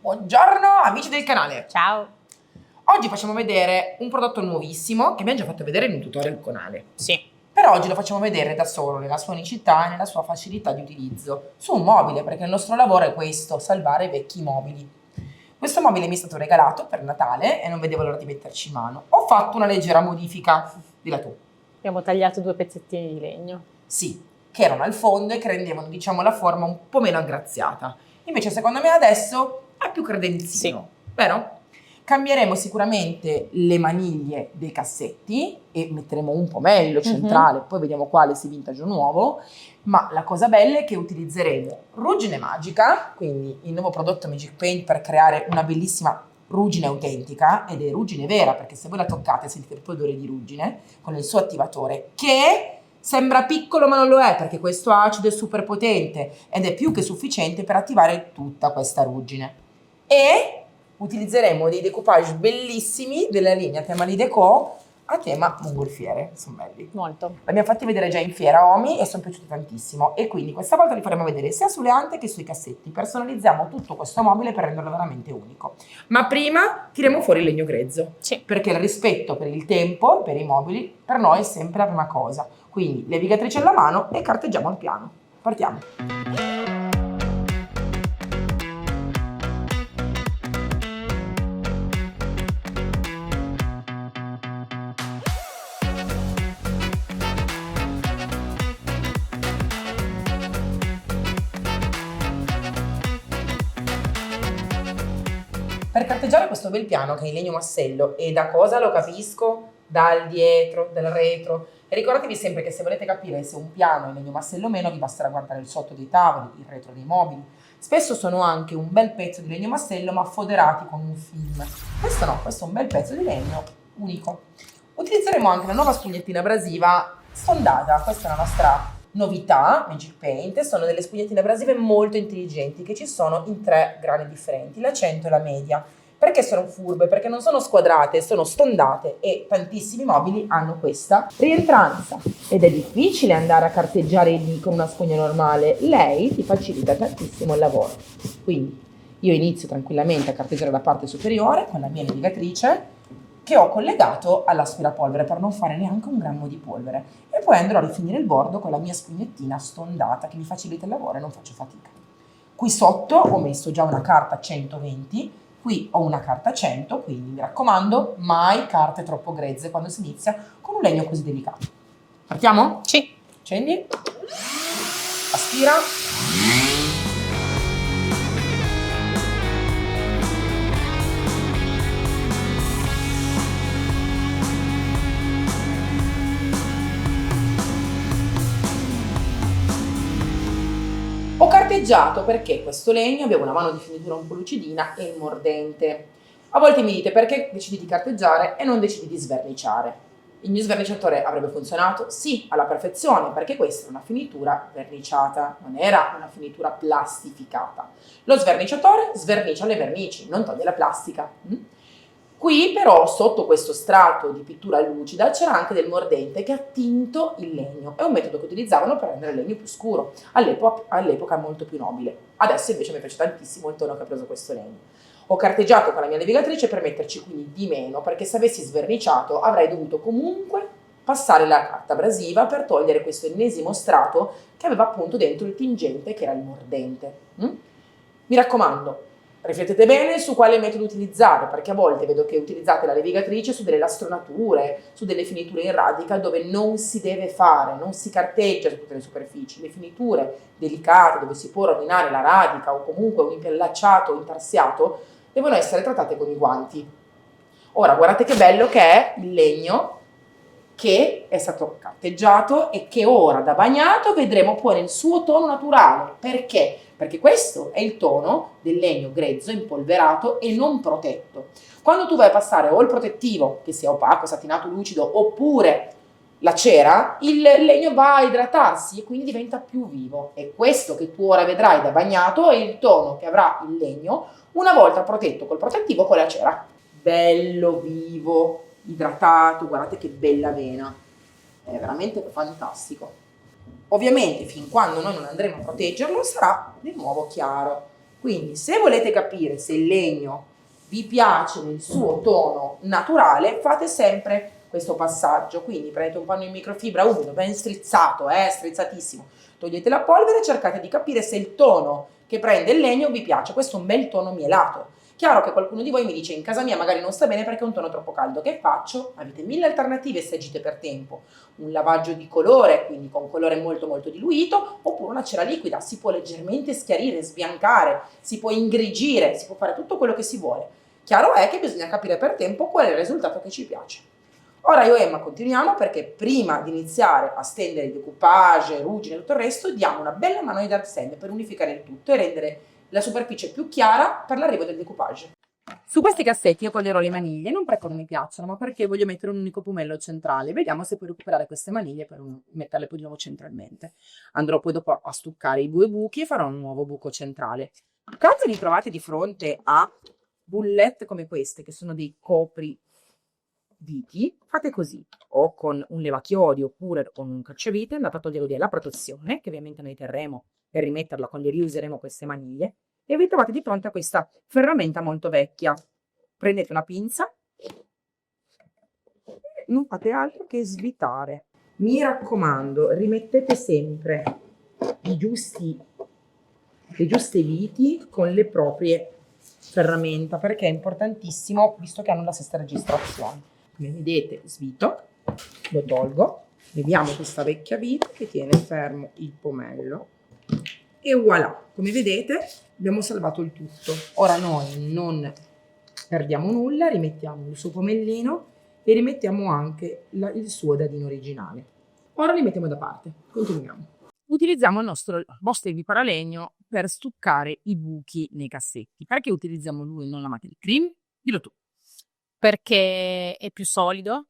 Buongiorno amici del canale! Ciao! Oggi facciamo vedere un prodotto nuovissimo che abbiamo già fatto vedere in un tutorial canale. Sì. Per oggi lo facciamo vedere da solo, nella sua unicità e nella sua facilità di utilizzo, su un mobile, perché il nostro lavoro è questo, salvare vecchi mobili. Questo mobile mi è stato regalato per Natale e non vedevo l'ora di metterci in mano. Ho fatto una leggera modifica, dilla tu. Abbiamo tagliato 2 pezzettini di legno. Sì, che erano al fondo e che rendevano, diciamo, la forma un po' meno aggraziata. Invece secondo me adesso è più credenzino, vero? Cambieremo sicuramente le maniglie dei cassetti e metteremo un pomello centrale, poi vediamo quale si vintage o nuovo, ma la cosa bella è che utilizzeremo ruggine magica, quindi il nuovo prodotto Magic Paint per creare una bellissima ruggine autentica, ed è ruggine vera, perché se voi la toccate sentite proprio l'odore di ruggine, con il suo attivatore, che sembra piccolo ma non lo è, perché questo acido è super potente ed è più che sufficiente per attivare tutta questa ruggine. E utilizzeremo dei decoupage bellissimi della linea Temali Deco a tema mongolfiere, sono belli. Molto. Li abbiamo fatti vedere già in fiera Omi e sono piaciuti tantissimo, e quindi questa volta li faremo vedere sia sulle ante che sui cassetti. Personalizziamo tutto questo mobile per renderlo veramente unico. Ma prima tiriamo fuori il legno grezzo, perché il rispetto per il tempo, per i mobili, per noi è sempre la prima cosa. Quindi levigatrice alla mano e carteggiamo al piano. Partiamo. Per carteggiare questo bel piano che è in legno massello, e da cosa lo capisco? Dal dietro, dal retro. E ricordatevi sempre che se volete capire se un piano è in legno massello o meno, vi basterà guardare il sotto dei tavoli, il retro dei mobili. Spesso sono anche un bel pezzo di legno massello ma foderati con un film. Questo no, questo è un bel pezzo di legno unico. Utilizzeremo anche la nuova spugnettina abrasiva stondata. Questa è la nostra novità Magic Paint. Sono delle spugnettine abrasive molto intelligenti che ci sono in 3 grani differenti, la 100 e la media. Perché sono furbe? Perché non sono squadrate, sono stondate, e tantissimi mobili hanno questa rientranza ed è difficile andare a carteggiare lì con una spugna normale. Lei ti facilita tantissimo il lavoro. Quindi io inizio tranquillamente a carteggiare la parte superiore con la mia levigatrice, che ho collegato all'aspirapolvere per non fare neanche un grammo di polvere, e poi andrò a rifinire il bordo con la mia spugnettina stondata che mi facilita il lavoro e non faccio fatica. Qui sotto ho messo già una carta 120, qui ho una carta 100, quindi mi raccomando, mai carte troppo grezze quando si inizia con un legno così delicato. Partiamo? Sì. Accendi, aspira. Ho carteggiato perché questo legno aveva una mano di finitura un po' lucidina e mordente. A volte mi dite perché decidi di carteggiare e non decidi di sverniciare. Il mio sverniciatore avrebbe funzionato? Sì, alla perfezione, perché questa è una finitura verniciata, non era una finitura plastificata. Lo sverniciatore svernicia le vernici, non toglie la plastica. Qui però sotto questo strato di pittura lucida c'era anche del mordente che ha tinto il legno. È un metodo che utilizzavano per rendere il legno più scuro, all'epoca molto più nobile. Adesso invece mi piace tantissimo il tono che ha preso questo legno. Ho carteggiato con la mia levigatrice per metterci quindi di meno, perché se avessi sverniciato avrei dovuto comunque passare la carta abrasiva per togliere questo ennesimo strato che aveva appunto dentro il tingente, che era il mordente. Mi raccomando, riflettete bene su quale metodo utilizzare, perché a volte vedo che utilizzate la levigatrice su delle lastronature, su delle finiture in radica dove non si deve fare, non si carteggia su tutte le superfici. Le finiture delicate dove si può rovinare la radica o comunque un impellacciato o intarsiato devono essere trattate con i guanti. Ora guardate che bello che è il legno che è stato carteggiato e che ora da bagnato vedremo poi nel suo tono naturale. Perché? Perché questo è il tono del legno grezzo, impolverato e non protetto. Quando tu vai a passare o il protettivo, che sia opaco, satinato, lucido, oppure la cera, il legno va a idratarsi e quindi diventa più vivo. E questo che tu ora vedrai da bagnato è il tono che avrà il legno una volta protetto col protettivo con la cera. Bello vivo, idratato, guardate che bella vena. È veramente fantastico. Ovviamente fin quando noi non andremo a proteggerlo sarà di nuovo chiaro. Quindi se volete capire se il legno vi piace nel suo tono naturale, fate sempre questo passaggio. Quindi prendete un panno in microfibra umido, ben strizzato, strizzatissimo, togliete la polvere e cercate di capire se il tono che prende il legno vi piace. Questo è un bel tono mielato. Chiaro che qualcuno di voi mi dice in casa mia magari non sta bene perché è un tono troppo caldo. Che faccio? Avete 1000 alternative se agite per tempo. Un lavaggio di colore, quindi con colore molto molto diluito, oppure una cera liquida. Si può leggermente schiarire, sbiancare, si può ingrigire, si può fare tutto quello che si vuole. Chiaro è che bisogna capire per tempo qual è il risultato che ci piace. Ora io e Emma continuiamo perché prima di iniziare a stendere il decoupage, ruggine e tutto il resto, diamo una bella mano di dark sand per unificare il tutto e rendere la superficie più chiara per l'arrivo del decoupage. Su questi cassetti io toglierò le maniglie, non perché non mi piacciono, ma perché voglio mettere un unico pomello centrale. Vediamo se puoi recuperare queste maniglie per metterle poi di nuovo centralmente. Andrò poi dopo a stuccare i 2 buchi e farò un nuovo buco centrale. In caso vi trovate di fronte a bullette come queste, che sono dei copri viti, fate così, o con un levachiodi oppure con un cacciavite, andate a togliere via la protezione, che ovviamente noi terremo per rimetterla quando riuseremo queste maniglie, e vi trovate di fronte a questa ferramenta molto vecchia. Prendete una pinza e non fate altro che svitare. Mi raccomando, rimettete sempre le giuste viti con le proprie ferramenta, perché è importantissimo, visto che hanno la stessa registrazione. Come vedete, svito, lo tolgo, vediamo questa vecchia vite che tiene fermo il pomello e voilà, come vedete abbiamo salvato il tutto. Ora noi non perdiamo nulla, rimettiamo il suo pomellino e rimettiamo anche il suo dadino originale. Ora li mettiamo da parte, continuiamo. Utilizziamo il nostro Boston di paralegno per stuccare i buchi nei cassetti. Perché utilizziamo lui, non la Material Cream? Dillo tu. Perché è più solido,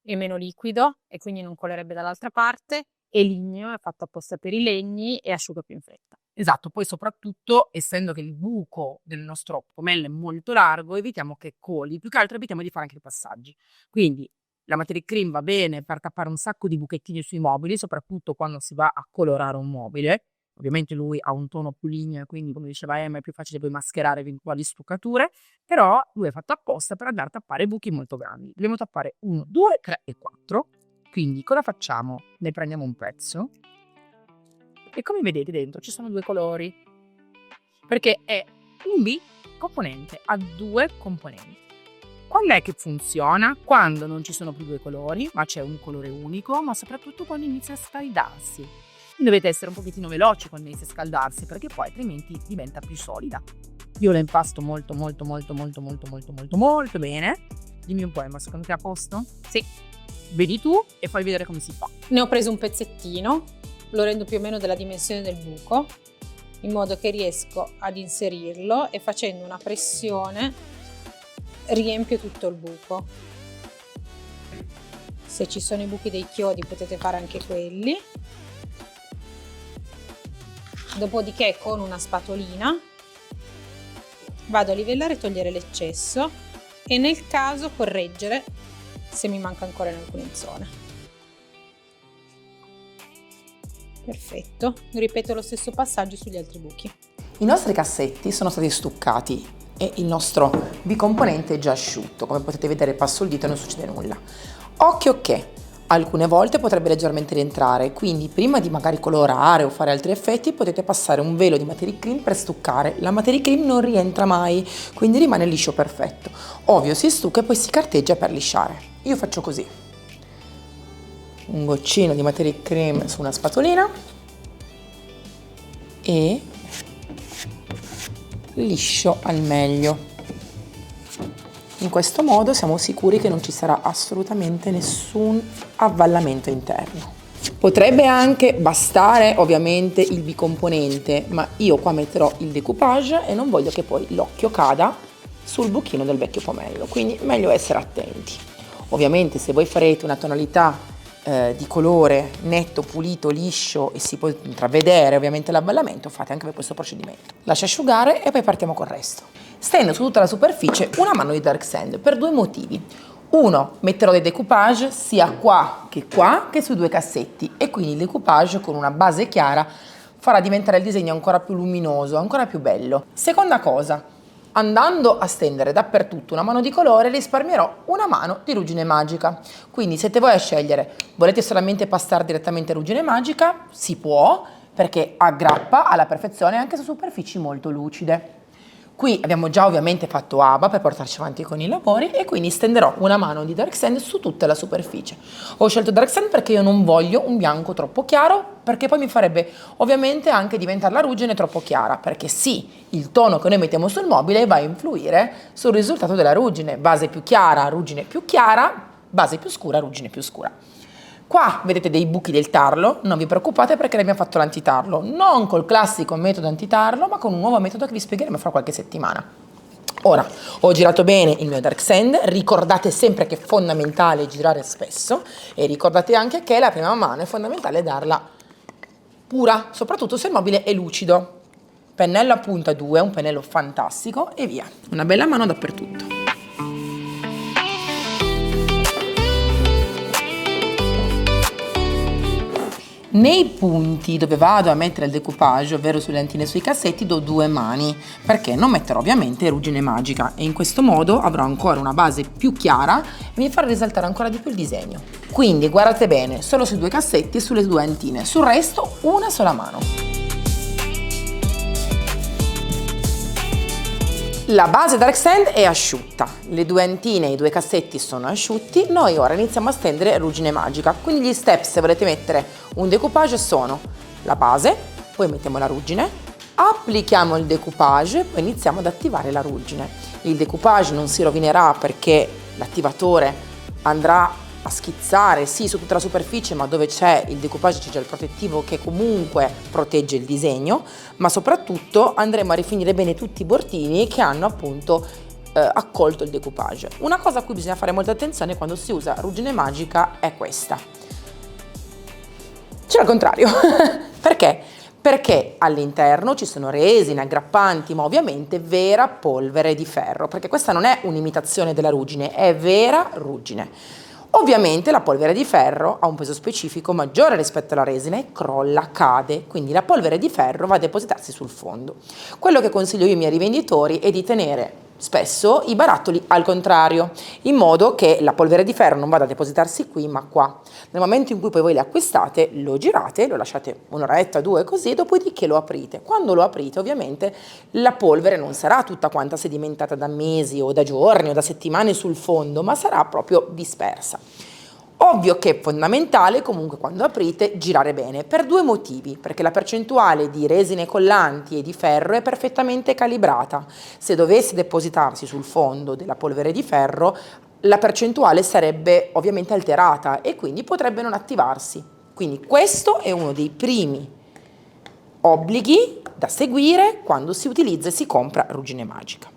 è meno liquido e quindi non colerebbe dall'altra parte, e ligneo è fatto apposta per i legni e asciuga più in fretta. Esatto, poi soprattutto, essendo che il buco del nostro pomello è molto largo, evitiamo che coli, più che altro evitiamo di fare anche i passaggi. Quindi la Material Cream va bene per tappare un sacco di buchettini sui mobili, soprattutto quando si va a colorare un mobile. Ovviamente lui ha un tono più ligneo e quindi, come diceva Emma, è più facile poi mascherare eventuali stuccature, però lui è fatto apposta per andare a tappare buchi molto grandi. Dobbiamo tappare 1, 2, 3 e 4. Quindi cosa facciamo? Ne prendiamo un pezzo e come vedete dentro ci sono 2 colori, perché è un bicomponente, ha 2 componenti. Quando è che funziona? Quando non ci sono più 2 colori, ma c'è un colore unico, ma soprattutto quando inizia a scaldarsi. Dovete essere un pochettino veloci quando inizia a scaldarsi, perché poi altrimenti diventa più solida. Io la impasto molto bene. Dimmi un po', Emma, secondo te è a posto? Sì. Vedi tu e fai vedere come si fa. Ne ho preso un pezzettino, lo rendo più o meno della dimensione del buco, in modo che riesco ad inserirlo e facendo una pressione riempio tutto il buco. Se ci sono i buchi dei chiodi potete fare anche quelli. Dopodiché con una spatolina vado a livellare e togliere l'eccesso e nel caso correggere se mi manca ancora in alcune zone. Perfetto, ripeto lo stesso passaggio sugli altri buchi. I nostri cassetti sono stati stuccati e il nostro bicomponente è già asciutto. Come potete vedere passo il dito e non succede nulla. Occhio che alcune volte potrebbe leggermente rientrare, quindi prima di magari colorare o fare altri effetti potete passare un velo di Material Cream per stuccare. La Material Cream non rientra mai, quindi rimane liscio perfetto. Ovvio si stucca e poi si carteggia per lisciare. Io faccio così, un goccino di Material Cream su una spatolina e liscio al meglio. In questo modo siamo sicuri che non ci sarà assolutamente nessun avvallamento interno. Potrebbe anche bastare ovviamente il bicomponente, ma io qua metterò il decoupage e non voglio che poi l'occhio cada sul buchino del vecchio pomello, quindi meglio essere attenti. Ovviamente se voi farete una tonalità di colore netto, pulito, liscio e si può intravedere ovviamente l'avvallamento, fate anche per questo procedimento. Lascia asciugare e poi partiamo col resto. Stendo su tutta la superficie una mano di dark sand per 2 motivi. Uno, metterò dei decoupage sia qua che sui 2 cassetti e quindi il decoupage con una base chiara farà diventare il disegno ancora più luminoso, ancora più bello. Seconda cosa, andando a stendere dappertutto una mano di colore risparmierò una mano di ruggine magica. Quindi se voi a scegliere, volete solamente passare direttamente ruggine magica, si può, perché aggrappa alla perfezione anche su superfici molto lucide. Qui abbiamo già ovviamente fatto ABA per portarci avanti con i lavori e quindi stenderò una mano di Dark Sand su tutta la superficie. Ho scelto Dark Sand perché io non voglio un bianco troppo chiaro, perché poi mi farebbe ovviamente anche diventare la ruggine troppo chiara, perché sì, il tono che noi mettiamo sul mobile va a influire sul risultato della ruggine. Base più chiara, ruggine più chiara, base più scura, ruggine più scura. Qua vedete dei buchi del tarlo, non vi preoccupate perché ne abbiamo fatto l'antitarlo, non col classico metodo antitarlo, ma con un nuovo metodo che vi spiegheremo fra qualche settimana. Ora, ho girato bene il mio Dark Sand, ricordate sempre che è fondamentale girare spesso e ricordate anche che la prima mano è fondamentale darla pura, soprattutto se il mobile è lucido. Pennello a punta 2, un pennello fantastico e via, una bella mano dappertutto. Nei punti dove vado a mettere il decoupage, ovvero sulle lentine e sui cassetti, do 2 mani, perché non metterò ovviamente ruggine magica e in questo modo avrò ancora una base più chiara e mi farà risaltare ancora di più il disegno. Quindi guardate bene, solo sui 2 cassetti e sulle 2 lentine, sul resto una sola mano. La base Dark Sand è asciutta, le 2 antine e i 2 cassetti sono asciutti, noi ora iniziamo a stendere ruggine magica, quindi gli step se volete mettere un decoupage sono la base, poi mettiamo la ruggine, applichiamo il decoupage, poi iniziamo ad attivare la ruggine. Il decoupage non si rovinerà perché l'attivatore andrà a schizzare sì su tutta la superficie, ma dove c'è il decoupage c'è già il protettivo che comunque protegge il disegno, ma soprattutto andremo a rifinire bene tutti i bordini che hanno appunto accolto il decoupage. Una cosa a cui bisogna fare molta attenzione quando si usa ruggine magica è questa. C'è al contrario. Perché? Perché all'interno ci sono resine, aggrappanti, ma ovviamente vera polvere di ferro, perché questa non è un'imitazione della ruggine, è vera ruggine. Ovviamente la polvere di ferro ha un peso specifico maggiore rispetto alla resina e crolla, cade, quindi la polvere di ferro va a depositarsi sul fondo. Quello che consiglio io ai miei rivenditori è di tenere spesso i barattoli al contrario, in modo che la polvere di ferro non vada a depositarsi qui ma qua. Nel momento in cui poi voi le acquistate, lo girate, lo lasciate un'oretta, 2 così, dopodiché lo aprite. Quando lo aprite ovviamente la polvere non sarà tutta quanta sedimentata da mesi o da giorni o da settimane sul fondo, ma sarà proprio dispersa. Ovvio che è fondamentale comunque quando aprite girare bene per 2 motivi, perché la percentuale di resine collanti e di ferro è perfettamente calibrata. Se dovesse depositarsi sul fondo della polvere di ferro, la percentuale sarebbe ovviamente alterata e quindi potrebbe non attivarsi. Quindi questo è uno dei primi obblighi da seguire quando si utilizza e si compra ruggine magica.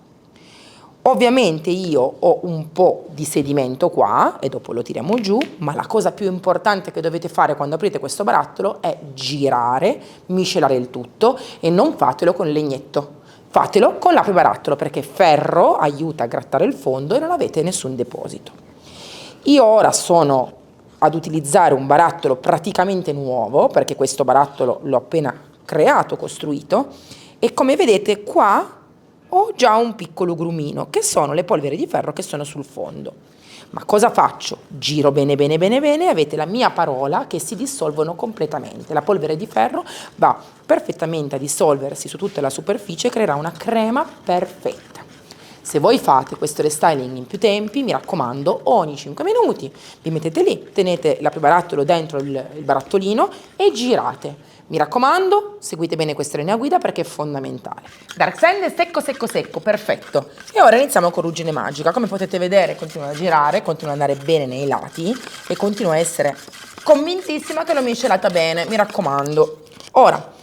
Ovviamente io ho un po' di sedimento qua e dopo lo tiriamo giù, ma la cosa più importante che dovete fare quando aprite questo barattolo è girare, miscelare il tutto e non fatelo con il legnetto. Fatelo con l'apribarattolo perché ferro aiuta a grattare il fondo e non avete nessun deposito. Io ora sono ad utilizzare un barattolo praticamente nuovo perché questo barattolo l'ho appena creato, costruito e come vedete qua ho già un piccolo grumino che sono le polveri di ferro che sono sul fondo. Ma cosa faccio? Giro bene bene bene bene, avete la mia parola che si dissolvono completamente. La polvere di ferro va perfettamente a dissolversi su tutta la superficie e creerà una crema perfetta. Se voi fate questo restyling in più tempi, mi raccomando, ogni 5 minuti vi mettete lì, tenete l'apribarattolo dentro il barattolino e girate. Mi raccomando, seguite bene questa linea guida perché è fondamentale. Dark Sand è secco, secco, secco, perfetto. E ora iniziamo con ruggine magica. Come potete vedere continua a girare, continua ad andare bene nei lati e continua a essere convintissima che l'ho miscelata bene, mi raccomando. Ora,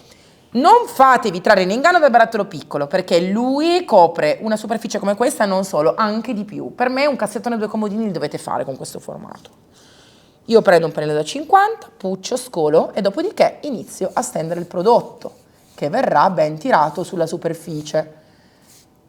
non fatevi trarre in inganno dal barattolo piccolo perché lui copre una superficie come questa, non solo, anche di più. Per me un cassettone e 2 comodini li dovete fare con questo formato. Io prendo un pennello da 50, puccio, scolo e dopodiché inizio a stendere il prodotto che verrà ben tirato sulla superficie.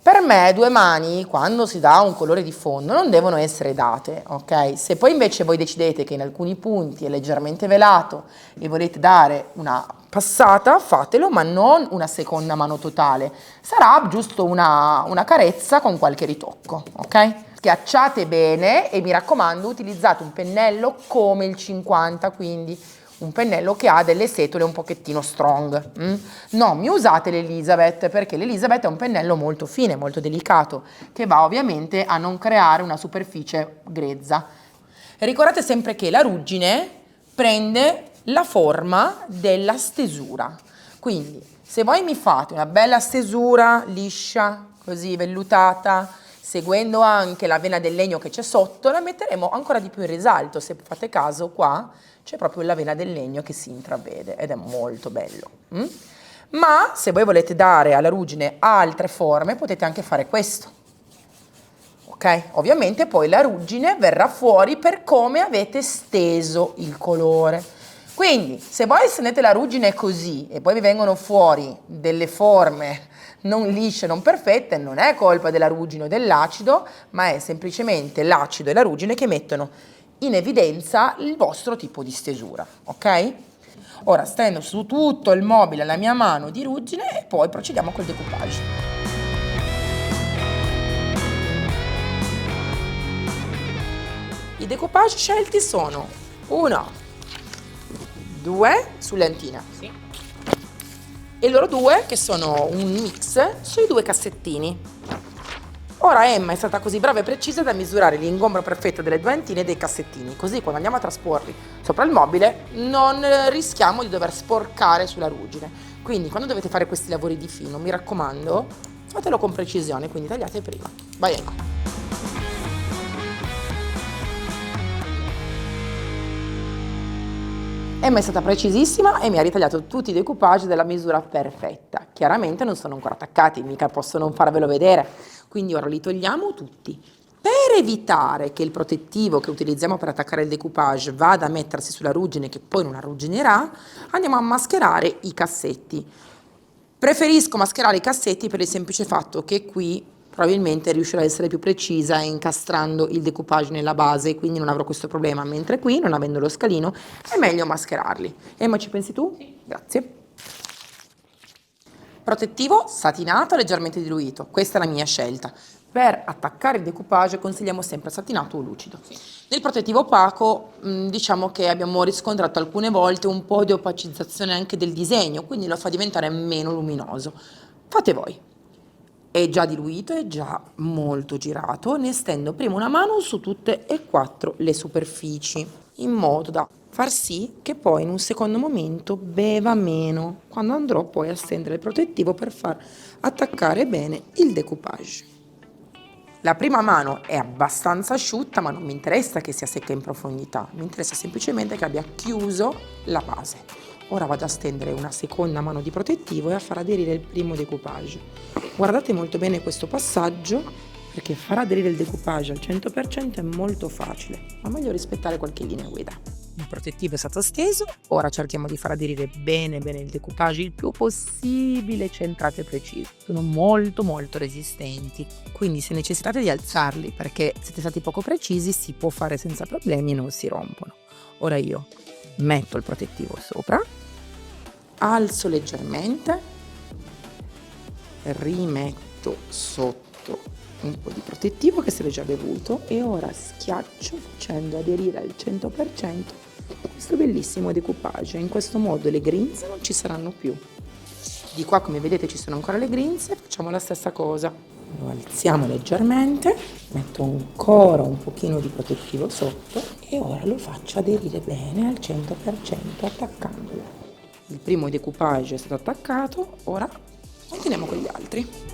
Per me 2 mani, quando si dà un colore di fondo, non devono essere date, ok? Se poi invece voi decidete che in alcuni punti è leggermente velato e volete dare una passata, fatelo, ma non una seconda mano totale. Sarà giusto una carezza con qualche ritocco, ok? Schiacciate bene e mi raccomando utilizzate un pennello come il 50, quindi un pennello che ha delle setole un pochettino strong. Non mi usate l'Elizabeth, perché l'Elizabeth è un pennello molto fine, molto delicato, che va ovviamente a non creare una superficie grezza. Ricordate sempre che la ruggine prende la forma della stesura, quindi se voi mi fate una bella stesura liscia, così vellutata, seguendo anche la vena del legno che c'è sotto, la metteremo ancora di più in risalto. Se fate caso qua c'è proprio la vena del legno che si intravede ed è molto bello. Ma se voi volete dare alla ruggine altre forme potete anche fare questo. Ok? Ovviamente poi la ruggine verrà fuori per come avete steso il colore. Quindi se voi stendete la ruggine così e poi vi vengono fuori delle forme non lisce, non perfette, non è colpa della ruggine o dell'acido, ma è semplicemente l'acido e la ruggine che mettono in evidenza il vostro tipo di stesura, ok? Ora stendo su tutto il mobile la mia mano di ruggine e poi procediamo col decoupage. I decoupage scelti sono 1, 2 sulle antine. Sì. E loro 2 che sono un mix sui 2 cassettini. Ora Emma è stata così brava e precisa da misurare l'ingombro perfetto delle 2 antine e dei cassettini, così quando andiamo a trasporli sopra il mobile non rischiamo di dover sporcare sulla ruggine. Quindi quando dovete fare questi lavori di fino, mi raccomando, fatelo con precisione, quindi tagliate prima. Vai Emma. Emma è stata precisissima e mi ha ritagliato tutti i decoupage della misura perfetta. Chiaramente non sono ancora attaccati, mica posso non farvelo vedere, quindi ora li togliamo tutti. Per evitare che il protettivo che utilizziamo per attaccare il decoupage vada a mettersi sulla ruggine che poi non arrugginerà, andiamo a mascherare i cassetti. Preferisco mascherare i cassetti per il semplice fatto che qui probabilmente riuscirò a essere più precisa incastrando il decoupage nella base, quindi non avrò questo problema, mentre qui, non avendo lo scalino, è meglio mascherarli. Emma, ci pensi tu? Sì. Grazie. Protettivo satinato leggermente diluito, questa è la mia scelta. Per attaccare il decoupage consigliamo sempre satinato o lucido. Sì. Nel protettivo opaco diciamo che abbiamo riscontrato alcune volte un po' di opacizzazione anche del disegno, quindi lo fa diventare meno luminoso. Fate voi. È già diluito, è già molto girato, ne stendo prima una mano su tutte e 4 le superfici, in modo da far sì che poi in un secondo momento beva meno, quando andrò poi a stendere il protettivo per far attaccare bene il decoupage. La prima mano è abbastanza asciutta, ma non mi interessa che sia secca in profondità, mi interessa semplicemente che abbia chiuso la base. Ora vado a stendere una seconda mano di protettivo e a far aderire il primo decoupage. Guardate molto bene questo passaggio perché far aderire il decoupage al 100% è molto facile, ma meglio rispettare qualche linea guida. Il protettivo è stato steso, ora cerchiamo di far aderire bene il decoupage il più possibile centrato e preciso. Sono molto resistenti, quindi se necessitate di alzarli perché siete stati poco precisi si può fare senza problemi e non si rompono. Ora io metto il protettivo sopra, alzo leggermente, rimetto sotto un po' di protettivo che si è già bevuto e ora schiaccio facendo aderire al 100% questo bellissimo decoupage. In questo modo le grinze non ci saranno più. Di qua come vedete ci sono ancora le grinze, facciamo la stessa cosa. Lo alziamo leggermente, metto ancora un pochino di protettivo sotto e ora lo faccio aderire bene al 100% attaccandolo. Il primo decoupage è stato attaccato, ora continuiamo con gli altri.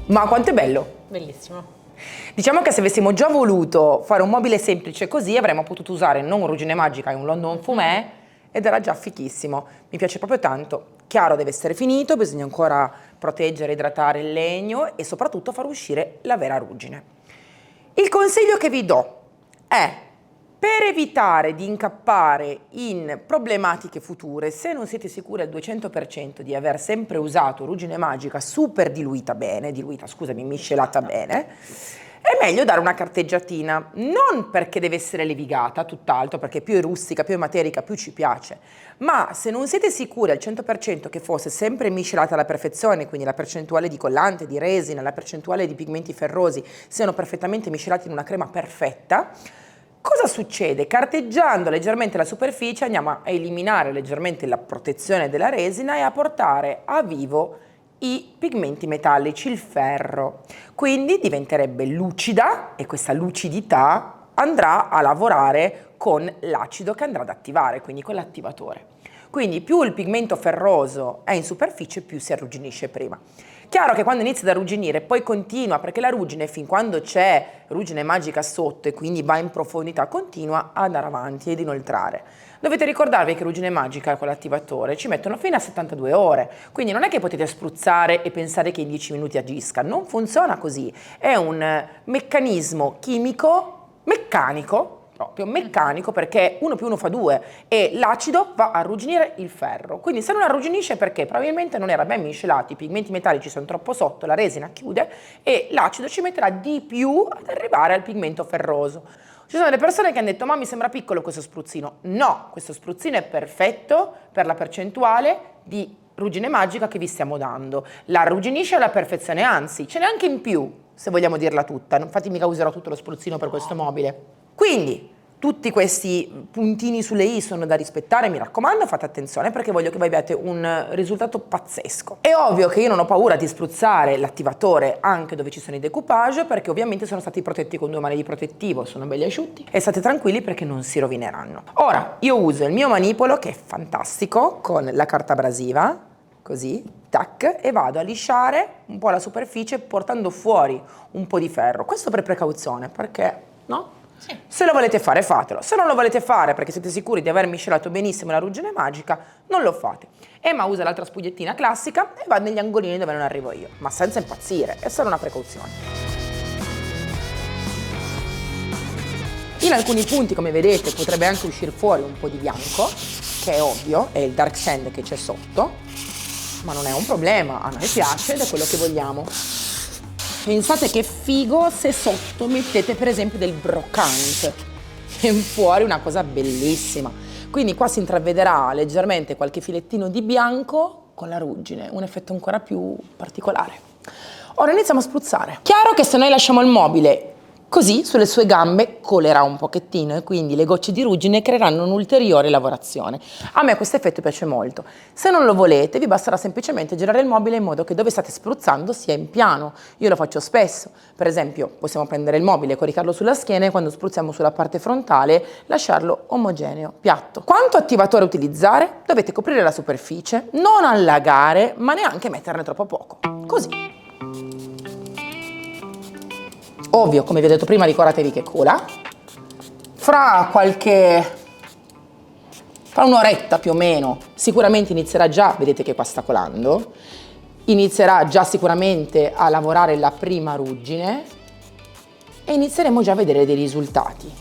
Ma quanto è bello! Bellissimo. Diciamo che se avessimo già voluto fare un mobile semplice così avremmo potuto usare non ruggine magica e un London Fumé ed era già fichissimo, mi piace proprio tanto. Chiaro, deve essere finito, bisogna ancora proteggere, idratare il legno e soprattutto far uscire la vera ruggine. Il consiglio che vi do è, per evitare di incappare in problematiche future, se non siete sicuri al 200% di aver sempre usato ruggine magica super miscelata bene, è meglio dare una carteggiatina, non perché deve essere levigata, tutt'altro, perché più è rustica, più è materica, più ci piace, ma se non siete sicuri al 100% che fosse sempre miscelata alla perfezione, quindi la percentuale di collante, di resina, la percentuale di pigmenti ferrosi siano perfettamente miscelati in una crema perfetta, cosa succede? Carteggiando leggermente la superficie andiamo a eliminare leggermente la protezione della resina e a portare a vivo i pigmenti metallici, il ferro. Quindi diventerebbe lucida e questa lucidità andrà a lavorare con l'acido che andrà ad attivare, quindi con l'attivatore. Quindi più il pigmento ferroso è in superficie, più si arrugginisce prima. Chiaro che quando inizia ad arrugginire poi continua, perché la ruggine fin quando c'è ruggine magica sotto e quindi va in profondità, continua ad andare avanti ed inoltrare. Dovete ricordarvi che ruggine magica con l'attivatore ci mettono fino a 72 ore, quindi non è che potete spruzzare e pensare che in 10 minuti agisca, non funziona così, è un meccanismo chimico, proprio meccanico, perché 1 più 1 fa 2 e l'acido va a arrugginire il ferro. Quindi se non arrugginisce perché probabilmente non era ben miscelato, i pigmenti metallici sono troppo sotto, la resina chiude e l'acido ci metterà di più ad arrivare al pigmento ferroso. Ci sono delle persone che hanno detto: ma mi sembra piccolo questo spruzzino. No, questo spruzzino è perfetto per la percentuale di ruggine magica che vi stiamo dando. La arrugginisce alla perfezione, anzi ce n'è anche in più, se vogliamo dirla tutta. Infatti mica userò tutto lo spruzzino per questo mobile. Quindi tutti questi puntini sulle i sono da rispettare, mi raccomando, fate attenzione perché voglio che voi abbiate un risultato pazzesco. È ovvio che io non ho paura di spruzzare l'attivatore anche dove ci sono i decoupage, perché ovviamente sono stati protetti con 2 mani di protettivo, sono belli asciutti e state tranquilli perché non si rovineranno. Ora io uso il mio manipolo che è fantastico con la carta abrasiva, così, tac, e vado a lisciare un po' la superficie portando fuori un po' di ferro. Questo per precauzione, perché no? Sì. Se lo volete fare, fatelo. Se non lo volete fare perché siete sicuri di aver miscelato benissimo la ruggine magica, non lo fate. Emma usa l'altra spugliettina classica e va negli angolini dove non arrivo io, ma senza impazzire, è solo una precauzione. In alcuni punti, come vedete, potrebbe anche uscire fuori un po' di bianco, che è ovvio, è il dark sand che c'è sotto, ma non è un problema, a noi piace ed è quello che vogliamo. Pensate che figo se sotto mettete per esempio del brocante, e fuori una cosa bellissima. Quindi qua si intravederà leggermente qualche filettino di bianco con la ruggine, un effetto ancora più particolare. Ora iniziamo a spruzzare. Chiaro che se noi lasciamo il mobile così sulle sue gambe colerà un pochettino e quindi le gocce di ruggine creeranno un'ulteriore lavorazione. A me questo effetto piace molto. Se non lo volete vi basterà semplicemente girare il mobile in modo che dove state spruzzando sia in piano. Io lo faccio spesso, per esempio possiamo prendere il mobile, coricarlo sulla schiena e quando spruzziamo sulla parte frontale lasciarlo omogeneo, piatto. Quanto attivatore utilizzare? Dovete coprire la superficie, non allagare ma neanche metterne troppo poco, così. Ovvio, come vi ho detto prima, ricordatevi che cola. Fra un'oretta più o meno, sicuramente inizierà già, vedete che qua sta colando, inizierà già sicuramente a lavorare la prima ruggine e inizieremo già a vedere dei risultati.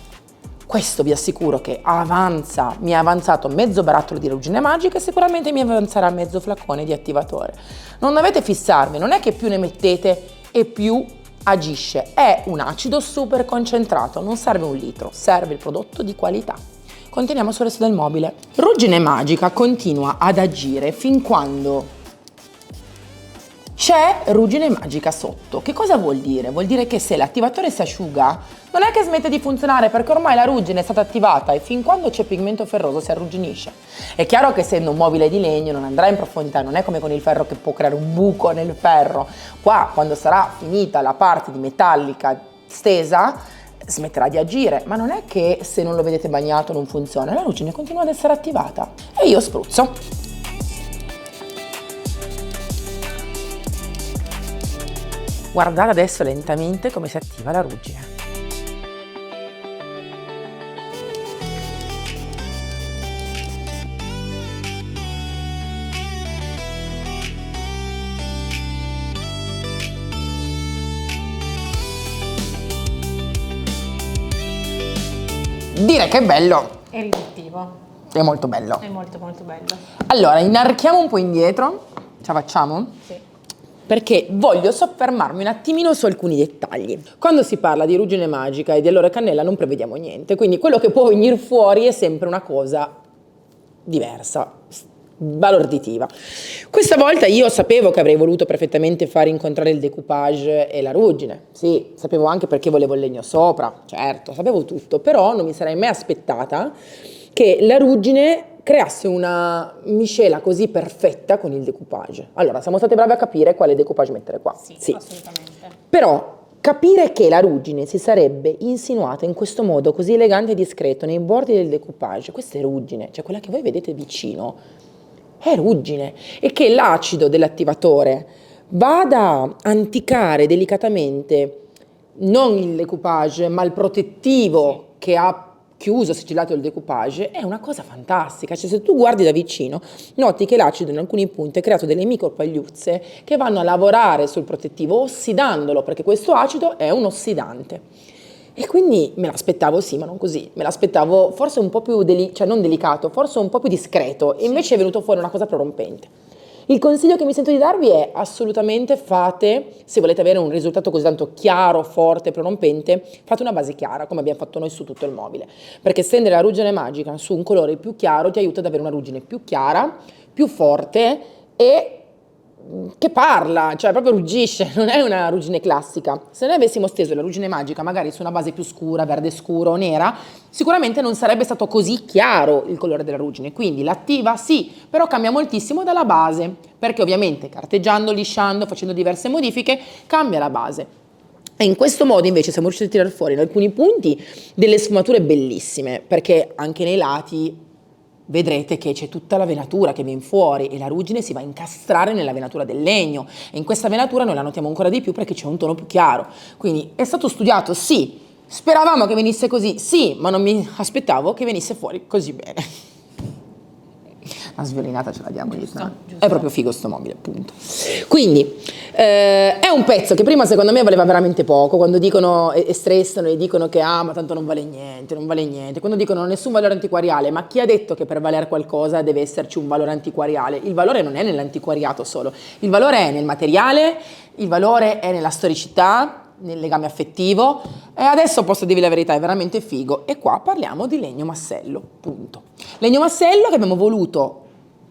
Questo vi assicuro che mi è avanzato mezzo barattolo di ruggine magica e sicuramente mi avanzerà mezzo flacone di attivatore. Non dovete fissarvi, non è che più ne mettete e più agisce, è un acido super concentrato, non serve 1 litro, serve il prodotto di qualità. Continuiamo sul resto del mobile. Ruggine magica continua ad agire fin quando c'è ruggine magica sotto. Che cosa vuol dire? Vuol dire che se l'attivatore si asciuga non è che smette di funzionare perché ormai la ruggine è stata attivata e fin quando c'è pigmento ferroso si arrugginisce. È chiaro che essendo un mobile di legno non andrà in profondità, non è come con il ferro che può creare un buco nel ferro. Qua quando sarà finita la parte di metallica stesa smetterà di agire, ma non è che se non lo vedete bagnato non funziona, la ruggine continua ad essere attivata e io spruzzo. Guardate adesso lentamente come si attiva la ruggine. dire che è bello, È riduttivo, è molto bello. è molto molto bello. Allora, inarchiamo un po' indietro, ce la facciamo? Sì. Perché voglio soffermarmi un attimino su alcuni dettagli. Quando si parla di ruggine magica e di alloro cannella non prevediamo niente, quindi quello che può venire fuori è sempre una cosa diversa, balorditiva. Questa volta io sapevo che avrei voluto perfettamente fare incontrare il decoupage e la ruggine, sì, sapevo anche perché volevo il legno sopra, certo, sapevo tutto, però non mi sarei mai aspettata che la ruggine creasse una miscela così perfetta con il decoupage. Allora, siamo state brave a capire quale decoupage mettere qua. Sì, assolutamente. Però capire che la ruggine si sarebbe insinuata in questo modo così elegante e discreto nei bordi del decoupage, questa è ruggine, cioè quella che voi vedete vicino, è ruggine, e che l'acido dell'attivatore vada a anticare delicatamente non il decoupage, ma il protettivo che ha chiuso, sigillato il decoupage, è una cosa fantastica. Cioè, se tu guardi da vicino, noti che l'acido in alcuni punti ha creato delle micropagliuzze che vanno a lavorare sul protettivo ossidandolo, perché questo acido è un ossidante. E quindi me l'aspettavo, sì, ma non così. Me l'aspettavo forse un po' più, cioè non delicato, forse un po' più discreto. E invece è venuto fuori una cosa prorompente. Il consiglio che mi sento di darvi è assolutamente fate, se volete avere un risultato così tanto chiaro, forte, prorompente, fate una base chiara, come abbiamo fatto noi su tutto il mobile. Perché stendere la ruggine magica su un colore più chiaro ti aiuta ad avere una ruggine più chiara, più forte e che parla, cioè proprio ruggisce, non è una ruggine classica. Se noi avessimo steso la ruggine magica magari su una base più scura, verde scuro o nera, sicuramente non sarebbe stato così chiaro il colore della ruggine. Quindi l'attiva sì, però cambia moltissimo dalla base, perché ovviamente carteggiando, lisciando, facendo diverse modifiche, cambia la base. E in questo modo invece siamo riusciti a tirare fuori in alcuni punti delle sfumature bellissime, perché anche nei lati vedrete che c'è tutta la venatura che viene fuori e la ruggine si va a incastrare nella venatura del legno, e in questa venatura noi la notiamo ancora di più perché c'è un tono più chiaro. Quindi è stato studiato, sì, speravamo che venisse così, sì, ma non mi aspettavo che venisse fuori così bene. La sviolinata ce la diamo, giusto? È proprio figo sto mobile, appunto. Quindi è un pezzo che prima secondo me valeva veramente poco, quando dicono e stressano e dicono che ma tanto non vale niente, non vale niente, quando dicono nessun valore antiquariale, ma chi ha detto che per valere qualcosa deve esserci un valore antiquariale? Il valore non è nell'antiquariato solo, il valore è nel materiale, il valore è nella storicità, nel legame affettivo, e adesso posso dirvi la verità, è veramente figo. E qua parliamo di legno massello, punto. Legno massello che abbiamo voluto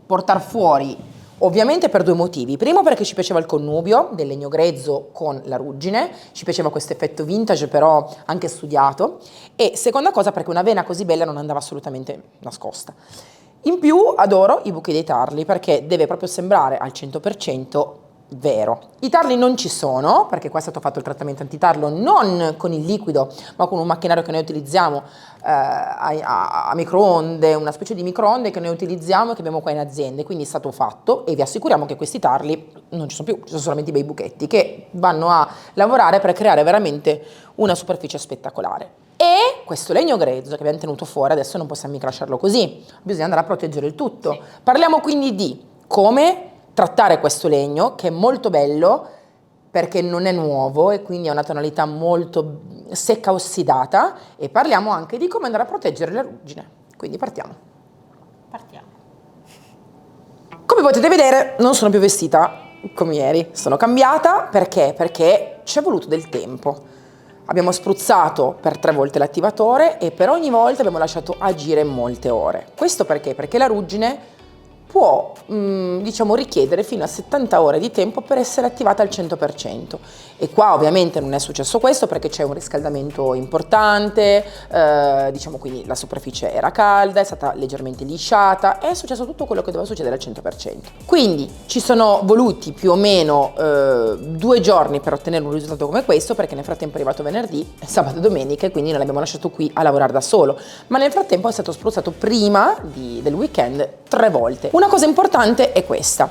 portare fuori ovviamente per due motivi. Primo, perché ci piaceva il connubio del legno grezzo con la ruggine, ci piaceva questo effetto vintage però anche studiato, e seconda cosa perché una vena così bella non andava assolutamente nascosta. In più adoro i buchi dei tarli perché deve proprio sembrare al 100% vero. I tarli non ci sono perché qua è stato fatto il trattamento antitarlo non con il liquido ma con un macchinario che noi utilizziamo a microonde, una specie di microonde che noi utilizziamo e che abbiamo qua in azienda, quindi è stato fatto, e vi assicuriamo che questi tarli non ci sono più, ci sono solamente i bei buchetti che vanno a lavorare per creare veramente una superficie spettacolare. E questo legno grezzo che abbiamo tenuto fuori adesso non possiamo mica lasciarlo così, bisogna andare a proteggere il tutto. Sì. Parliamo quindi di come trattare questo legno che è molto bello perché non è nuovo e quindi ha una tonalità molto secca ossidata, e parliamo anche di come andare a proteggere la ruggine. Quindi partiamo. Come potete vedere non sono più vestita come ieri, sono cambiata perché ci è voluto del tempo. Abbiamo spruzzato per 3 volte l'attivatore e per ogni volta abbiamo lasciato agire molte ore. Questo perché? Perché la ruggine può diciamo richiedere fino a 70 ore di tempo per essere attivata al 100%, e qua ovviamente non è successo questo perché c'è un riscaldamento importante, diciamo, quindi la superficie era calda, è stata leggermente lisciata, è successo tutto quello che doveva succedere al 100%. Quindi ci sono voluti più o meno 2 giorni per ottenere un risultato come questo, perché nel frattempo è arrivato venerdì, sabato e domenica, e quindi non l'abbiamo lasciato qui a lavorare da solo, ma nel frattempo è stato spruzzato prima del weekend 3 volte. Una cosa importante è questa: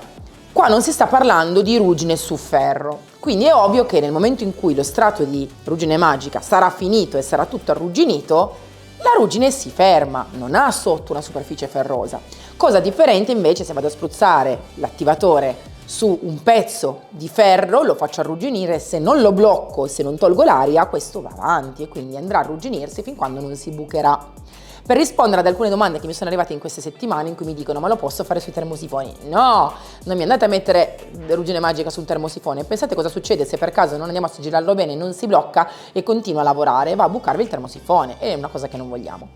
qua non si sta parlando di ruggine su ferro, quindi è ovvio che nel momento in cui lo strato di ruggine magica sarà finito e sarà tutto arrugginito, la ruggine si ferma, non ha sotto una superficie ferrosa. Cosa differente invece se vado a spruzzare l'attivatore su un pezzo di ferro, lo faccio arrugginire, se non lo blocco, se non tolgo l'aria, questo va avanti e quindi andrà a arrugginirsi fin quando non si bucherà. per rispondere ad alcune domande che mi sono arrivate in queste settimane in cui mi dicono ma lo posso fare sui termosifoni? No, non mi andate a mettere ruggine magica sul termosifone. Pensate cosa succede se per caso non andiamo a sigillarlo bene, non si blocca e continua a lavorare e va a bucarvi il termosifone. È una cosa che non vogliamo.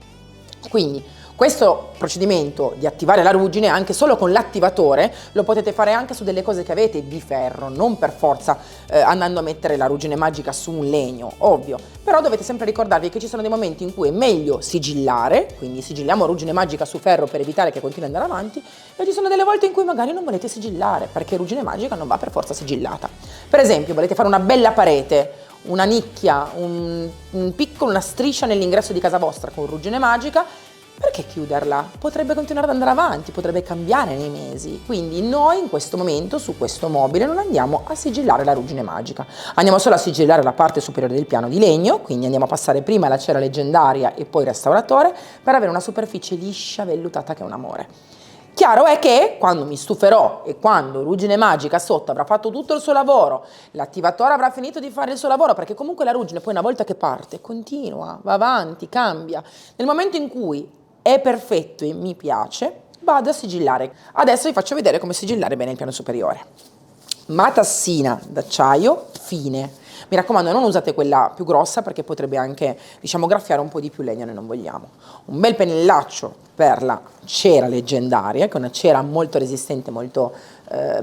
Quindi questo procedimento di attivare la ruggine anche solo con l'attivatore lo potete fare anche su delle cose che avete di ferro, non per forza andando a mettere la ruggine magica su un legno, ovvio, però dovete sempre ricordarvi che ci sono dei momenti in cui è meglio sigillare, quindi sigilliamo ruggine magica su ferro per evitare che continui ad andare avanti, e ci sono delle volte in cui magari non volete sigillare perché ruggine magica non va per forza sigillata. Per esempio volete fare una bella parete, una nicchia, una striscia nell'ingresso di casa vostra con ruggine magica, perché chiuderla? Potrebbe continuare ad andare avanti, potrebbe cambiare nei mesi. Quindi noi in questo momento su questo mobile non andiamo a sigillare la ruggine magica, andiamo solo a sigillare la parte superiore del piano di legno, quindi andiamo a passare prima la cera leggendaria e poi il restauratore per avere una superficie liscia, vellutata che è un amore. Chiaro è che quando mi stuferò e quando ruggine magica sotto avrà fatto tutto il suo lavoro, l'attivatore avrà finito di fare il suo lavoro, perché comunque la ruggine poi una volta che parte continua, va avanti, cambia. Nel momento in cui è perfetto e mi piace, vado a sigillare. Adesso vi faccio vedere come sigillare bene il piano superiore. Matassina d'acciaio fine. Mi raccomando, non usate quella più grossa perché potrebbe anche, diciamo, graffiare un po' di più legno, noi non vogliamo. Un bel pennellaccio per la cera leggendaria, che è una cera molto resistente, molto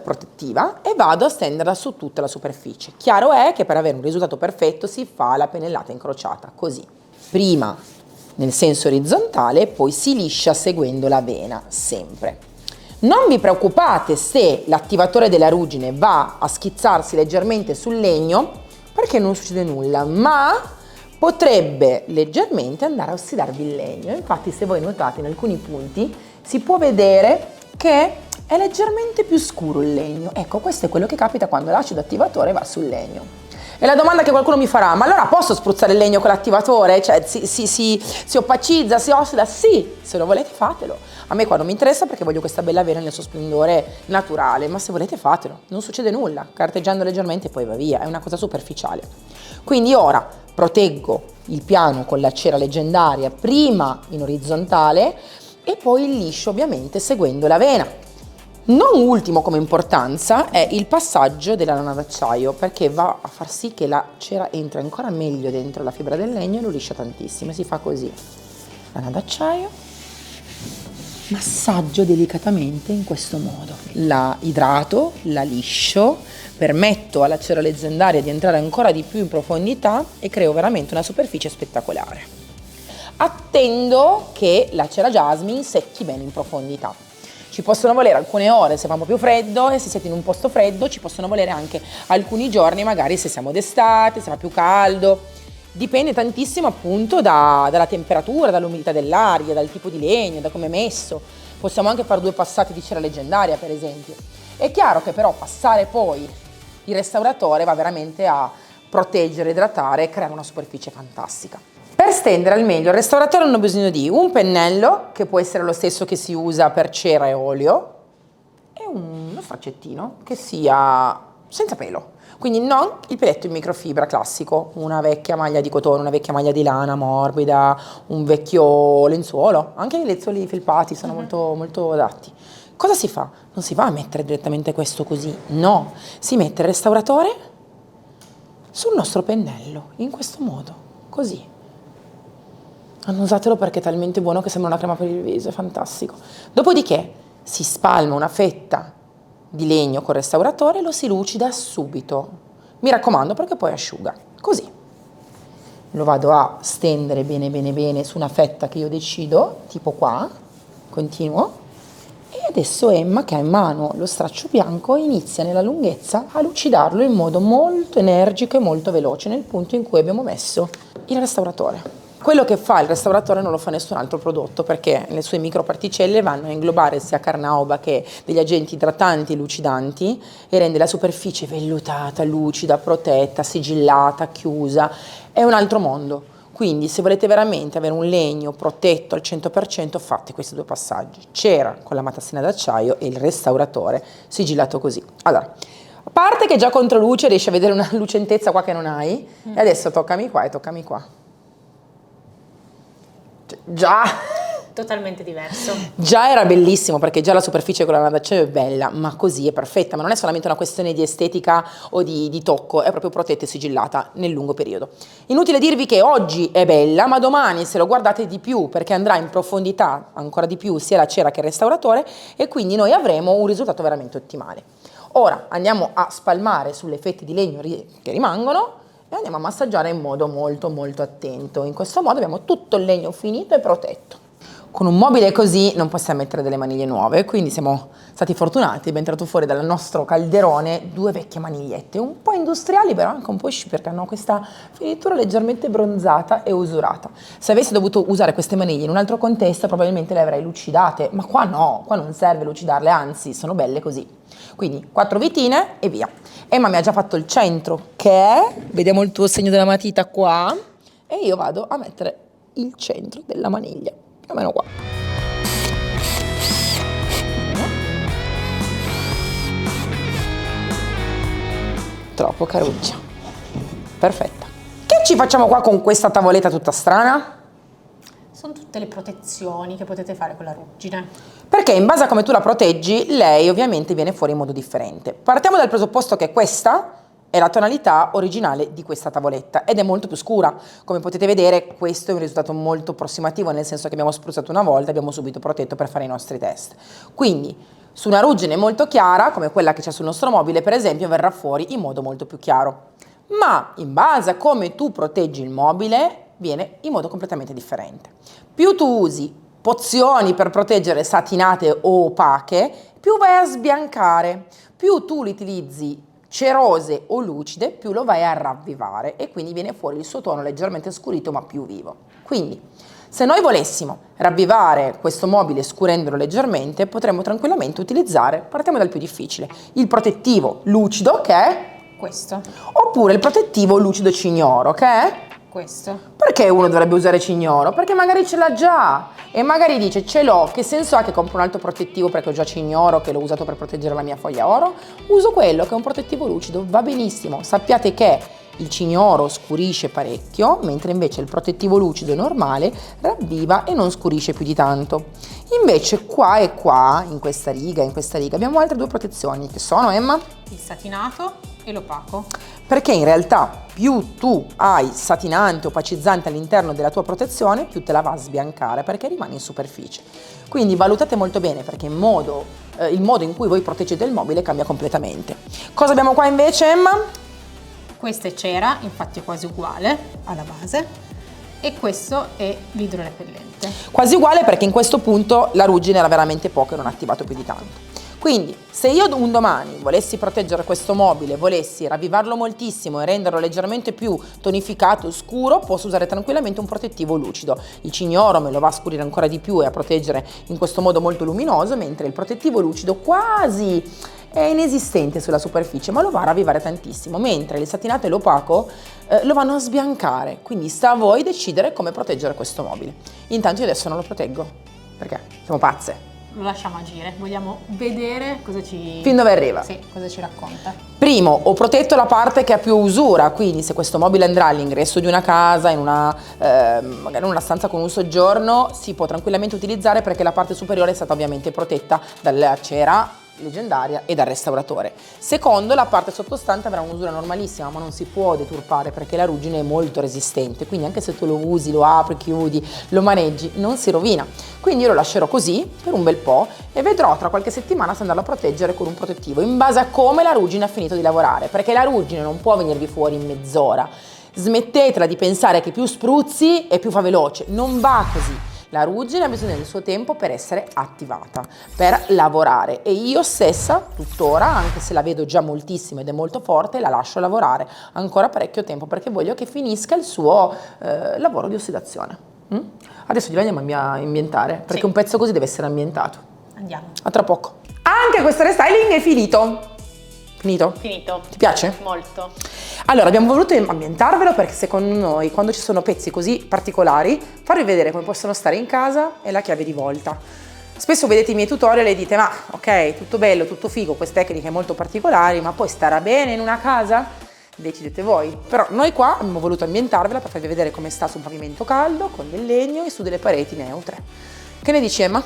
protettiva, e vado a stenderla su tutta la superficie. Chiaro è che per avere un risultato perfetto si fa la pennellata incrociata, così. Prima nel senso orizzontale e poi si liscia seguendo la vena, sempre. Non vi preoccupate se l'attivatore della ruggine va a schizzarsi leggermente sul legno, perché non succede nulla, ma potrebbe leggermente andare a ossidarvi il legno. Infatti se voi notate in alcuni punti si può vedere che è leggermente più scuro il legno. Ecco, questo è quello che capita quando l'acido attivatore va sul legno. E la domanda che qualcuno mi farà, ma allora posso spruzzare il legno con l'attivatore? Cioè si opacizza, si ossida? Sì, se lo volete fatelo. A me qua non mi interessa perché voglio questa bella vena nel suo splendore naturale, ma se volete fatelo, non succede nulla, carteggiando leggermente e poi va via, è una cosa superficiale. Quindi ora proteggo il piano con la cera leggendaria, prima in orizzontale e poi in liscio ovviamente seguendo la vena. Non ultimo come importanza è il passaggio della lana d'acciaio, perché va a far sì che la cera entri ancora meglio dentro la fibra del legno e lo liscia tantissimo. Si fa così: lana d'acciaio, massaggio delicatamente in questo modo, la idrato, la liscio, permetto alla cera leggendaria di entrare ancora di più in profondità e creo veramente una superficie spettacolare. Attendo che la cera jasmine secchi bene in profondità. Ci possono volere alcune ore se fa un po' più freddo e se siete in un posto freddo, ci possono volere anche alcuni giorni, magari se siamo d'estate, se fa più caldo. Dipende tantissimo appunto dalla temperatura, dall'umidità dell'aria, dal tipo di legno, da come è messo. Possiamo anche fare 2 passate di cera leggendaria, per esempio. È chiaro che però passare poi il restauratore va veramente a proteggere, idratare e creare una superficie fantastica. Per stendere al meglio il restauratore hanno bisogno di un pennello, che può essere lo stesso che si usa per cera e olio, e uno straccettino che sia senza pelo. Quindi non il peletto in microfibra classico, una vecchia maglia di cotone, una vecchia maglia di lana morbida, un vecchio lenzuolo, anche i lenzuoli felpati sono molto, molto adatti. Cosa si fa? Non si va a mettere direttamente questo così, no, si mette il restauratore sul nostro pennello, in questo modo, così. Annusatelo perché è talmente buono che sembra una crema per il viso, è fantastico. Dopodiché si spalma una fetta di legno col restauratore e lo si lucida subito. Mi raccomando perché poi asciuga. Così. Lo vado a stendere bene bene bene su una fetta che io decido, tipo qua, continuo. E adesso Emma, che ha in mano lo straccio bianco, inizia nella lunghezza a lucidarlo in modo molto energico e molto veloce nel punto in cui abbiamo messo il restauratore. Quello che fa il restauratore non lo fa nessun altro prodotto, perché le sue microparticelle vanno a inglobare sia carnauba che degli agenti idratanti e lucidanti e rende la superficie vellutata, lucida, protetta, sigillata, chiusa. È un altro mondo. Quindi se volete veramente avere un legno protetto al 100% fate questi 2 passaggi. Cera con la matassina d'acciaio e il restauratore sigillato così. Allora, a parte che già contro luce riesci a vedere una lucentezza qua che non hai, e adesso toccami qua e toccami qua. Già totalmente diverso. Già era bellissimo perché già la superficie con la lana d'acciaio è bella, ma così è perfetta, ma non è solamente una questione di estetica o di tocco, è proprio protetta e sigillata nel lungo periodo. Inutile dirvi che oggi è bella, ma domani se lo guardate di più perché andrà in profondità ancora di più sia la cera che il restauratore e quindi noi avremo un risultato veramente ottimale. Ora andiamo a spalmare sulle fette di legno che rimangono e andiamo a massaggiare in modo molto molto attento. In questo modo abbiamo tutto il legno finito e protetto. Con un mobile così non possiamo mettere delle maniglie nuove, quindi siamo stati fortunati, abbiamo tirato fuori dal nostro calderone 2 vecchie manigliette, un po' industriali però anche un po' chic perché hanno questa finitura leggermente bronzata e usurata. Se avessi dovuto usare queste maniglie in un altro contesto probabilmente le avrei lucidate, ma qua no, qua non serve lucidarle, anzi sono belle così. Quindi 4 vitine e via. Emma mi ha già fatto il centro che è, vediamo il tuo segno della matita qua, e io vado a mettere il centro della maniglia. Più o meno qua. Troppo caruccia. Perfetta. Che ci facciamo qua con questa tavoletta tutta strana? Sono tutte le protezioni che potete fare con la ruggine. Perché in base a come tu la proteggi, lei ovviamente viene fuori in modo differente. Partiamo dal presupposto che questa è la tonalità originale di questa tavoletta ed è molto più scura. Come potete vedere, questo è un risultato molto approssimativo, nel senso che abbiamo spruzzato una volta e abbiamo subito protetto per fare i nostri test. Quindi su una ruggine molto chiara, come quella che c'è sul nostro mobile per esempio, verrà fuori in modo molto più chiaro. Ma in base a come tu proteggi il mobile, viene in modo completamente differente. Più tu usi pozioni per proteggere satinate o opache, più vai a sbiancare. Più tu li utilizzi cerose o lucide, più lo vai a ravvivare e quindi viene fuori il suo tono leggermente scurito ma più vivo. Quindi se noi volessimo ravvivare questo mobile scurendolo leggermente, potremmo tranquillamente utilizzare, partiamo dal più difficile, il protettivo lucido che è Questo. oppure il protettivo lucido cignoro che è Questo. perché uno dovrebbe usare cignoro? Perché magari ce l'ha già e magari dice ce l'ho, che senso ha che compro un altro protettivo perché ho già cignoro che l'ho usato per proteggere la mia foglia oro? Uso quello che è un protettivo lucido, va benissimo. Sappiate che il cignoro scurisce parecchio, mentre invece il protettivo lucido normale ravviva e non scurisce più di tanto. Invece qua e qua, in questa riga, abbiamo altre 2 protezioni che sono, Emma? Il satinato e l'opaco. Perché in realtà più tu hai satinante o opacizzante all'interno della tua protezione, più te la va a sbiancare perché rimane in superficie. Quindi valutate molto bene perché il modo in cui voi proteggete il mobile cambia completamente. Cosa abbiamo qua invece, Emma? Questa è cera, infatti è quasi uguale alla base, e questo è l'idrorepellente. Quasi uguale perché in questo punto la ruggine era veramente poca e non ha attivato più di tanto. Quindi se io un domani volessi proteggere questo mobile, volessi ravvivarlo moltissimo e renderlo leggermente più tonificato, scuro, posso usare tranquillamente un protettivo lucido. Il cignoro me lo va a scurire ancora di più e a proteggere in questo modo molto luminoso, mentre il protettivo lucido quasi è inesistente sulla superficie, ma lo va a ravvivare tantissimo, mentre il satinato e l'opaco lo vanno a sbiancare. Quindi sta a voi decidere come proteggere questo mobile. Intanto io adesso non lo proteggo, perché siamo pazze. Lo lasciamo agire, vogliamo vedere cosa ci... Fin dove arriva? Sì, cosa ci racconta. Primo, ho protetto la parte che ha più usura, quindi se questo mobile andrà all'ingresso di una casa, magari in una stanza con un soggiorno, si può tranquillamente utilizzare perché la parte superiore è stata ovviamente protetta dalla cera leggendaria e dal restauratore. Secondo, la parte sottostante avrà un'usura normalissima, ma non si può deturpare perché la ruggine è molto resistente, quindi anche se tu lo usi, lo apri, chiudi, lo maneggi, non si rovina. Quindi io lo lascerò così per un bel po' e vedrò tra qualche settimana se andarlo a proteggere con un protettivo in base a come la ruggine ha finito di lavorare, perché la ruggine non può venirvi fuori in mezz'ora. Smettetela di pensare che più spruzzi e più fa veloce, non va così. La ruggine ha bisogno del suo tempo per essere attivata, per lavorare e io stessa tuttora, anche se la vedo già moltissimo ed è molto forte, la lascio lavorare ancora parecchio tempo perché voglio che finisca il suo lavoro di ossidazione. Adesso glielo andiamo a ambientare perché un pezzo così deve essere ambientato. Andiamo. A tra poco. Anche questo restyling è finito. Finito? Finito. Ti piace? Molto. Allora, abbiamo voluto ambientarvelo perché secondo noi, quando ci sono pezzi così particolari, farvi vedere come possono stare in casa è la chiave di volta. Spesso vedete i miei tutorial e dite, ma ok, tutto bello, tutto figo, queste tecniche molto particolari, ma poi starà bene in una casa? Decidete voi. Però noi qua abbiamo voluto ambientarvela per farvi vedere come sta su un pavimento caldo, con del legno e su delle pareti neutre. Che ne dici, Emma?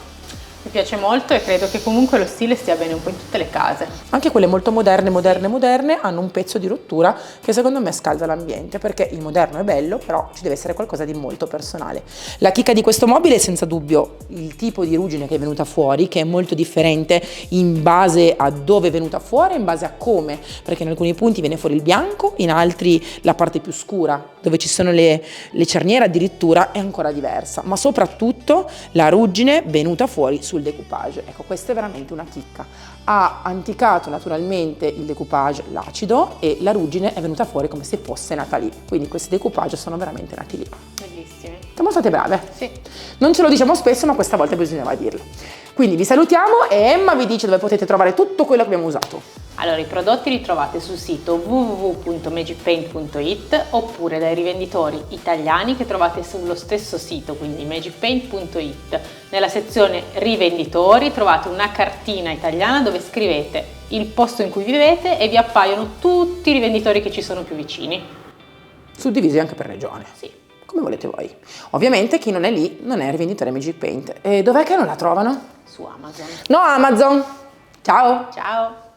Mi piace molto e credo che comunque lo stile stia bene un po' in tutte le case. Anche quelle molto moderne hanno un pezzo di rottura che secondo me scalda l'ambiente, perché il moderno è bello, però ci deve essere qualcosa di molto personale. La chicca di questo mobile è senza dubbio il tipo di ruggine che è venuta fuori, che è molto differente in base a dove è venuta fuori, in base a come, perché in alcuni punti viene fuori il bianco, in altri la parte più scura, dove ci sono le cerniere addirittura, è ancora diversa, ma soprattutto la ruggine venuta fuori sul decoupage. Ecco, questa è veramente una chicca. Ha anticato naturalmente il decoupage, l'acido, e la ruggine è venuta fuori come se fosse nata lì. Quindi questi decoupage sono veramente nati lì. Bellissimi. Siamo state brave? Sì. Non ce lo diciamo spesso, ma questa volta bisognava dirlo. Quindi vi salutiamo e Emma vi dice dove potete trovare tutto quello che abbiamo usato. Allora, i prodotti li trovate sul sito www.magicpaint.it oppure dai rivenditori italiani che trovate sullo stesso sito, quindi magicpaint.it. Nella sezione rivenditori trovate una cartina italiana dove scrivete il posto in cui vivete e vi appaiono tutti i rivenditori che ci sono più vicini. Suddivisi anche per regione. Sì. Come volete voi. Ovviamente chi non è lì non è rivenditore Magic Paint. E dov'è che non la trovano? Su Amazon. No, Amazon! Ciao! Ciao!